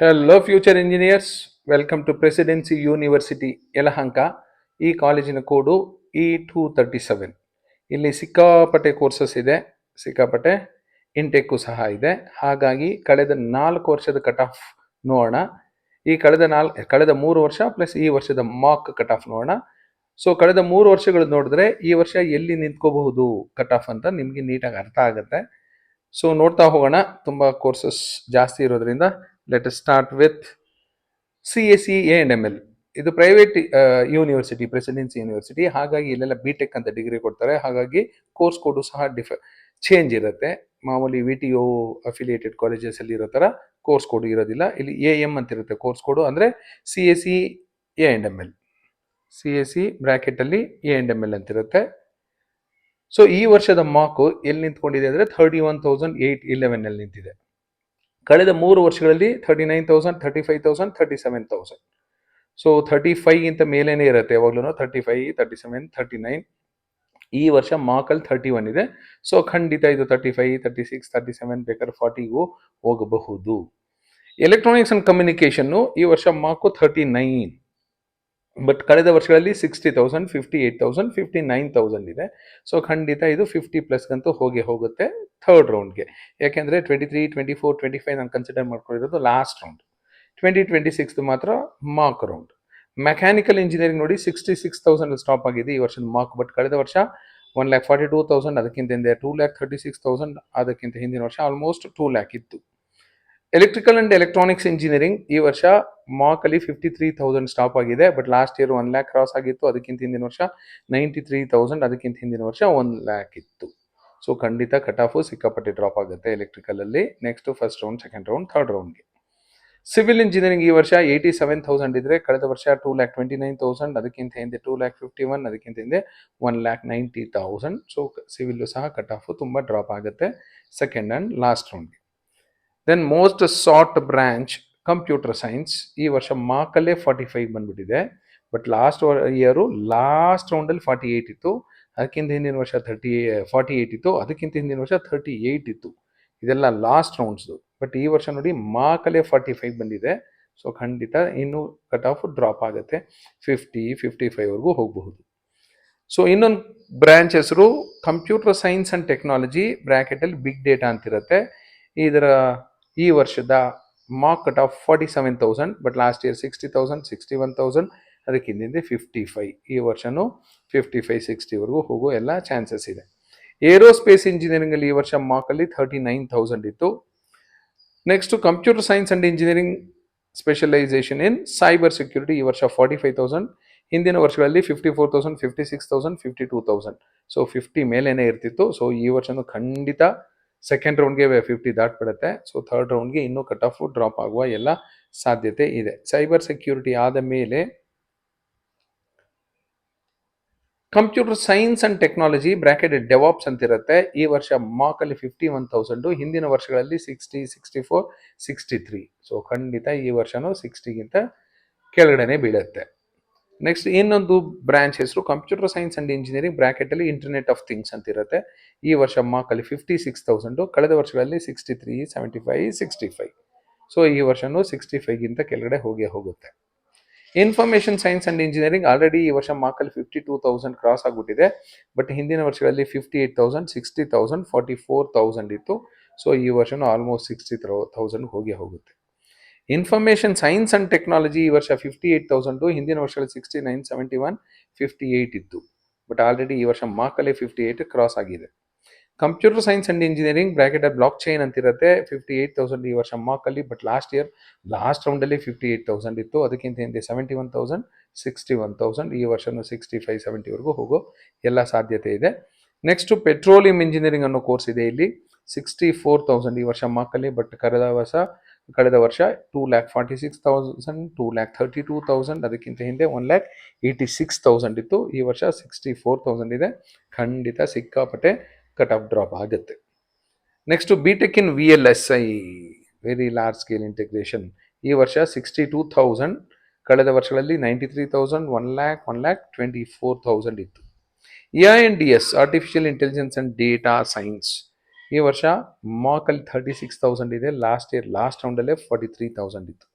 Hello future engineers, welcome to Presidency University Yelahanka. ಈ ಕಾಲೇಜಿನ ಕೋಡು E237. ಇಲ್ಲಿ ಸಿಕ್ಕಾಪಟ್ಟೆ ಕೋರ್ಸಸ್ ಇದೆ, ಸಿಕ್ಕಾಪಟ್ಟೆ ಇಂಟೆಕ್ಕು ಸಹ ಇದೆ. ಹಾಗಾಗಿ ಕಳೆದ 4 ವರ್ಷದ ಕಟ್ ಆಫ್ ನೋಡೋಣ. ಈ ಕಳೆದ 3 ವರ್ಷ ಪ್ಲಸ್ ಈ ವರ್ಷದ ಮಾಕ್ ಕಟ್ ಆಫ್ ನೋಡೋಣ. ಸೊ ಕಳೆದ 3 ವರ್ಷಗಳು ನೋಡಿದ್ರೆ ಈ ವರ್ಷ ಎಲ್ಲಿ ನಿಂತ್ಕೋಬಹುದು ಕಟ್ ಆಫ್ ಅಂತ ನಿಮಗೆ ನೀಟಾಗಿ ಅರ್ಥ ಆಗುತ್ತೆ. ಸೊ ನೋಡ್ತಾ ಹೋಗೋಣ. ತುಂಬ ಕೋರ್ಸಸ್ ಜಾಸ್ತಿ ಇರೋದ್ರಿಂದ let us start with CSE A&ML. ಇದು ಪ್ರೈವೇಟ್ ಯೂನಿವರ್ಸಿಟಿ, ಪ್ರೆಸಿಡೆನ್ಸಿ ಯೂನಿವರ್ಸಿಟಿ. ಹಾಗಾಗಿ ಇಲ್ಲೆಲ್ಲ BTech ಅಂತ ಡಿಗ್ರಿ ಕೊಡ್ತಾರೆ. ಹಾಗಾಗಿ ಕೋರ್ಸ್ ಕೋಡು ಸಹ ಚೇಂಜ್ ಇರುತ್ತೆ. ಮಾಮೂಲಿ VTO ಅಫಿಲಿಯೇಟೆಡ್ ಕಾಲೇಜಸ್ ಅಲ್ಲಿ ಇರೋ ಥರ ಕೋರ್ಸ್ ಕೋಡ್ ಇರೋದಿಲ್ಲ. ಇಲ್ಲಿ AM ಅಂತ ಇರುತ್ತೆ ಕೋರ್ಸ್ ಕೋಡು, ಅಂದರೆ CSE A&ML. CSE ಬ್ರಾಕೆಟ್ ಅಲ್ಲಿ A&ML ಅಂತ ಇರುತ್ತೆ. ಸೊ ಈ ವರ್ಷದ ಮಾರ್ಕು ಎಲ್ಲಿ ನಿಂತ್ಕೊಂಡಿದೆ ಅಂದರೆ 31,811 ಅಲ್ಲಿ ನಿಂತಿದೆ. ಕಳೆದ 3 ವರ್ಷಗಳಲ್ಲಿ 39,000, 35,000, 37,000. ಸೊ 35ಗಿಂತ ಮೇಲೇನೆ ಇರುತ್ತೆ ಯಾವಾಗ್ಲೂ. 35, 37, 39. ಈ ವರ್ಷ ಮಾರ್ಕಲ್ಲಿ 31 ಇದೆ. ಸೊ ಖಂಡಿತ ಇದು 35, 36, 37 ಬೇಕಾದ್ರೆ 40ಗೂ ಹೋಗಬಹುದು. ಎಲೆಕ್ಟ್ರಾನಿಕ್ಸ್ ಅಂಡ್ ಕಮ್ಯುನಿಕೇಶನ್ನು ಈ ವರ್ಷ ಮಾರ್ಕು 39. ಬಟ್ ಕಳೆದ ವರ್ಷಗಳಲ್ಲಿ 60,000, 58,000, 59,000 ಇದೆ. ಸೊ ಖಂಡಿತ ಇದು 50+ ಗಂತೂ ಹೋಗುತ್ತೆ ಥರ್ಡ್ ರೌಂಡ್ಗೆ. ಯಾಕೆಂದರೆ 23, 24, 25 ನಾನು ಕನ್ಸಿಡರ್ ಮಾಡ್ಕೊಂಡಿರೋದು ಲಾಸ್ಟ್ ರೌಂಡ್. 2026 ಮಾತ್ರ ಮಾರ್ಕ್ ರೌಂಡ್. ಮೆಕ್ಯಾನಿಕಲ್ ಇಂಜಿನಿಯರಿಂಗ್ ನೋಡಿ 66,000 ಸ್ಟಾಪ್ ಆಗಿದೆ ಈ ವರ್ಷದ ಮಾರ್ಕ್. ಬಟ್ ಕಳೆದ ವರ್ಷ 1,42,000, ಅದಕ್ಕಿಂತ ಹಿಂದೆ 2,36,000, ಅದಕ್ಕಿಂತ ಹಿಂದಿನ ವರ್ಷ ಆಲ್ಮೋಸ್ಟ್ 2 lakh ಇತ್ತು. ಎಲೆಕ್ಟ್ರಿಕಲ್ ಅಂಡ್ ಎಲೆಕ್ಟ್ರಾನಿಕ್ಸ್ ಇಂಜಿನಿಯರಿಂಗ್ ಈ ವರ್ಷ ಮಾರ್ಕ್ ಅಲ್ಲಿ 53,000 ಸ್ಟಾಪ್ ಆಗಿದೆ. But last year 1 lakh cross ಆಗಿತ್ತು. ಅದಕ್ಕಿಂತ ಹಿಂದಿನ ವರ್ಷ 93,000, ಅದಕ್ಕಿಂತ ಹಿಂದಿನ ವರ್ಷ 1 lakh ಇತ್ತು. ಸೊ ಖಂಡಿತ ಕಟ್ ಆಫ್ ಸಿಕ್ಕಾಪಟ್ಟೆ ಡ್ರಾಪ್ ಆಗುತ್ತೆ ಎಲೆಕ್ಟ್ರಿಕಲ್ ಅಲ್ಲಿ. Next first round, second round, third ರೌಂಡ್ಗೆ. ಸಿವಿಲ್ ಇಂಜಿನಿಯರಿಂಗ್ ಈ ವರ್ಷ 87,000 ಇದ್ರೆ ಕಳೆದ ವರ್ಷ 2,29,000, ಅದಕ್ಕಿಂತ ಹಿಂದೆ 2,51,000, ಅದಕ್ಕಿಂತ ಹಿಂದೆ 1,90,000. ಸೊ ಸಿವಿಲ್ ಸಹ ಕಟ್ ಆಫ್ ತುಂಬಾ ಡ್ರಾಪ್ ಆಗುತ್ತೆ ಸೆಕೆಂಡ್ ಅಂಡ್ ಲಾಸ್ಟ್ ರೌಂಡ್ಗೆ. Then most sought branch computer science ಈ ವರ್ಷ ಮಾರ್ಕಲ್ಲೇ 45 ಬಂದ್ಬಿಟ್ಟಿದೆ. ಬಟ್ ಲಾಸ್ಟ್ ಇಯರು ಲಾಸ್ಟ್ ರೌಂಡಲ್ಲಿ 48 ಇತ್ತು. ಅದಕ್ಕಿಂತ ಹಿಂದಿನ ವರ್ಷ 48 ಇತ್ತು. ಅದಕ್ಕಿಂತ ಹಿಂದಿನ ವರ್ಷ 38 ಇತ್ತು. ಇದೆಲ್ಲ ಲಾಸ್ಟ್ ರೌಂಡ್ಸು. ಬಟ್ ಈ ವರ್ಷ ನೋಡಿ ಮಾರ್ಕಲ್ಲೇ 45 ಬಂದಿದೆ. ಸೊ ಖಂಡಿತ ಇನ್ನೂ ಕಟ್ ಆಫ್ ಡ್ರಾಪ್ ಆಗುತ್ತೆ, 50, 55ವರೆಗೂ ಹೋಗಬಹುದು. ಸೊ ಇನ್ನೊಂದು ಬ್ರಾಂಚ್ ಹೆಸರು ಕಂಪ್ಯೂಟರ್ ಸೈನ್ಸ್ ಅಂಡ್ ಟೆಕ್ನಾಲಜಿ, ಬ್ರಾಕೆಟಲ್ಲಿ ಬಿಗ್ ಡೇಟಾ ಅಂತಿರುತ್ತೆ. ಇದರ ಈ ವರ್ಷದ mark cut off 47,000. But last year 60,000, 61,000, ಅದಕ್ಕಿಂತ 55. ಈ ವರ್ಷನೂ 55, 60ವರೆಗೂ ಹೋಗೋ ಎಲ್ಲ ಚಾನ್ಸಸ್ ಇದೆ. ಏರೋಸ್ಪೇಸ್ ಇಂಜಿನಿಯರಿಂಗ್ ಅಲ್ಲಿ ಈ ವರ್ಷ ಮಾರ್ಕಲ್ಲಿ 39,000 ಇತ್ತು. Next computer science and engineering specialisation in cyber security ಈ ವರ್ಷ 45,000. ಹಿಂದಿನ ವರ್ಷಗಳಲ್ಲಿ 54,000, 56,000, 52,000. ಸೊ 50 ಮೇಲೇನೆ ಇರ್ತಿತ್ತು. ಸೊ ಈ ವರ್ಷನೂ ಖಂಡಿತ ಸೆಕೆಂಡ್ ರೌಂಡ್ಗೆ 50 ದಾಟ್ಬಿಡುತ್ತೆ. ಸೊ ಥರ್ಡ್ ರೌಂಡ್ಗೆ ಇನ್ನೂ ಕಟ್ ಆಫ್ ಡ್ರಾಪ್ ಆಗುವ ಎಲ್ಲ ಸಾಧ್ಯತೆ ಇದೆ. ಸೈಬರ್ ಸೆಕ್ಯೂರಿಟಿ ಆದ ಮೇಲೆ computer science and technology bracket DevOps ಅಂತಿರುತ್ತೆ. ಈ ವರ್ಷ ಮಾರ್ಕಲ್ಲಿ 51,000, ಹಿಂದಿನ ವರ್ಷಗಳಲ್ಲಿ 60, 64, 63. ಸೊ ಖಂಡಿತ ಈ ವರ್ಷನೂ 60ಗಿಂತ ಕೆಳಗಡೆನೆ ಬೀಳುತ್ತೆ. ನೆಕ್ಸ್ಟ್ ಇನ್ನೊಂದು ಬ್ರಾಂಚ್ ಹೆಸರು ಕಂಪ್ಯೂಟರ್ ಸೈನ್ಸ್ ಅಂಡ್ ಇಂಜಿನಿಯರಿಂಗ್ ಬ್ರಾಕೆಟಲ್ಲಿ ಇಂಟರ್ನೆಟ್ ಆಫ್ ಥಿಂಗ್ಸ್ ಅಂತಿರುತ್ತೆ. ಈ ವರ್ಷ ಮಾರ್ಕಲ್ಲಿ 56,000, ಕಳೆದ ವರ್ಷಗಳಲ್ಲಿ 63, 75, 65. ಸೊ ಈ ವರ್ಷನೂ 65ಗಿಂತ ಕೆಳಗಡೆ ಹೋಗುತ್ತೆ. Information science and engineering already ಈ ವರ್ಷ ಮಾರ್ಕಲ್ಲಿ 52,000 ಕ್ರಾಸ್ ಆಗಿಬಿಟ್ಟಿದೆ. ಬಟ್ ಹಿಂದಿನ ವರ್ಷಗಳಲ್ಲಿ 58,000, 60,000, 44,000 ಇತ್ತು. ಸೊ ಈ ವರ್ಷನೂ ಆಲ್ಮೋಸ್ಟ್ 60,000 ಹೋಗುತ್ತೆ. ಇನ್ಫಾರ್ಮೇಷನ್ ಸೈನ್ಸ್ ಅಂಡ್ ಟೆಕ್ನಾಲಜಿ ಈ ವರ್ಷ 58,000, ಹಿಂದಿನ ವರ್ಷಗಳಲ್ಲಿ 69, 71, 58 ಇತ್ತು. ಬಟ್ ಆಲ್ರೆಡಿ ಈ ವರ್ಷ ಮಾರ್ಕಲ್ಲೇ 58 ಕ್ರಾಸ್ ಆಗಿದೆ. Computer science and engineering bracket blockchain ಅಂತಿರುತ್ತೆ. 58,000 ಈ ವರ್ಷ ಮಾರ್ಕಲ್ಲಿ. ಬಟ್ ಲಾಸ್ಟ್ ಇಯರ್ ಲಾಸ್ಟ್ ರೌಂಡಲ್ಲಿ 58,000 ಇತ್ತು. ಅದಕ್ಕಿಂತ ಹಿಂದೆ 71,000, 61,000. ಈ ವರ್ಷನೂ 65, 70ವರೆಗೂ ಹೋಗೋ ಎಲ್ಲ ಸಾಧ್ಯತೆ ಇದೆ. ನೆಕ್ಸ್ಟ್ ಪೆಟ್ರೋಲಿಯಂ ಇಂಜಿನಿಯರಿಂಗ್ ಅನ್ನೋ ಕೋರ್ಸ್ ಇದೆ. ಇಲ್ಲಿ 64,000 ಈ ವರ್ಷ ಮಾರ್ಕಲ್ಲಿ. ಬಟ್ ಕಳೆದ ವರ್ಷ 2,46,000, 2,32,000, ಅದಕ್ಕಿಂತ ಹಿಂದೆ 1,86,000 ಇತ್ತು. ಈ ವರ್ಷ 64,000 ಇದೆ. ಖಂಡಿತ ಸಿಕ್ಕಾಪಟ್ಟೆ ಕಟ್ ಆಫ್ ಡ್ರಾಪ್ ಆಗುತ್ತೆ. ನೆಕ್ಸ್ಟ್ BTech ಇನ್ VLSI, very large scale integration, ಈ ವರ್ಷ 62,000, ಕಳೆದ ವರ್ಷಗಳಲ್ಲಿ 93,000, 1,24,000 ಇತ್ತು. AINDS artificial intelligence and data science ಈ ವರ್ಷ ಮಾರ್ಕಲ್ಲಿ 36,000 ಇದೆ. ಲಾಸ್ಟ್ ಇಯರ್ ಲಾಸ್ಟ್ ರೌಂಡಲ್ಲೇ 43,000 ಇತ್ತು.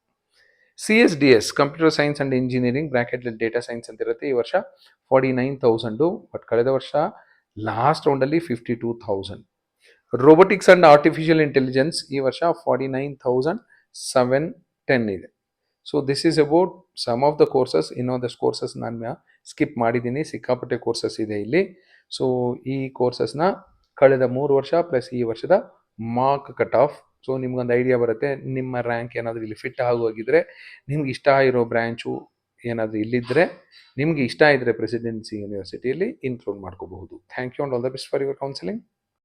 CSDS computer science and engineering ಬ್ರ್ಯಾಕೆಟಲ್ಲಿ ಡೇಟಾ ಸೈನ್ಸ್ ಅಂತ ಇರುತ್ತೆ. ಈ ವರ್ಷ 49,000, ಬಟ್ ಕಳೆದ ವರ್ಷ ಲಾಸ್ಟ್ ರೌಂಡಲ್ಲಿ 52,000. ರೋಬೋಟಿಕ್ಸ್ ಆ್ಯಂಡ್ ಆರ್ಟಿಫಿಷಿಯಲ್ ಇಂಟೆಲಿಜೆನ್ಸ್ ಈ ವರ್ಷ 49,710 ಇದೆ. So this is about some of the courses. ಇನ್ನೊಂದಷ್ಟು ಕೋರ್ಸಸ್ ನಾನು ಸ್ಕಿಪ್ ಮಾಡಿದ್ದೀನಿ, ಸಿಕ್ಕಾಪಟ್ಟೆ ಕೋರ್ಸಸ್ ಇದೆ ಇಲ್ಲಿ. ಸೊ ಈ ಕೋರ್ಸಸ್ನ ಕಳೆದ 3 ವರ್ಷ ಪ್ಲಸ್ ಈ ವರ್ಷದ ಮಾರ್ಕ್ ಕಟ್ ಆಫ್. ಸೊ ನಿಮ್ಗೊಂದು ಐಡಿಯಾ ಬರುತ್ತೆ, ನಿಮ್ಮ ರ್ಯಾಂಕ್ ಏನಾದರೂ ಇಲ್ಲಿ ಫಿಟ್ ಆಗೋಗಿದ್ರೆ, ನಿಮ್ಗೆ ಇಷ್ಟ ಇರೋ ಬ್ರ್ಯಾಂಚು ಏನಾದರೂ ಇಲ್ಲಿದ್ದರೆ, ನಿಮ್ಗೆ ಇಷ್ಟ ಇದ್ದರೆ ಪ್ರೆಸಿಡೆನ್ಸಿ ಯೂನಿವರ್ಸಿಟಿಯಲ್ಲಿ ಇನ್ಕ್ಲೂಡ್ ಮಾಡ್ಕೋಬಹುದು. Thank you and all the best for your counselling.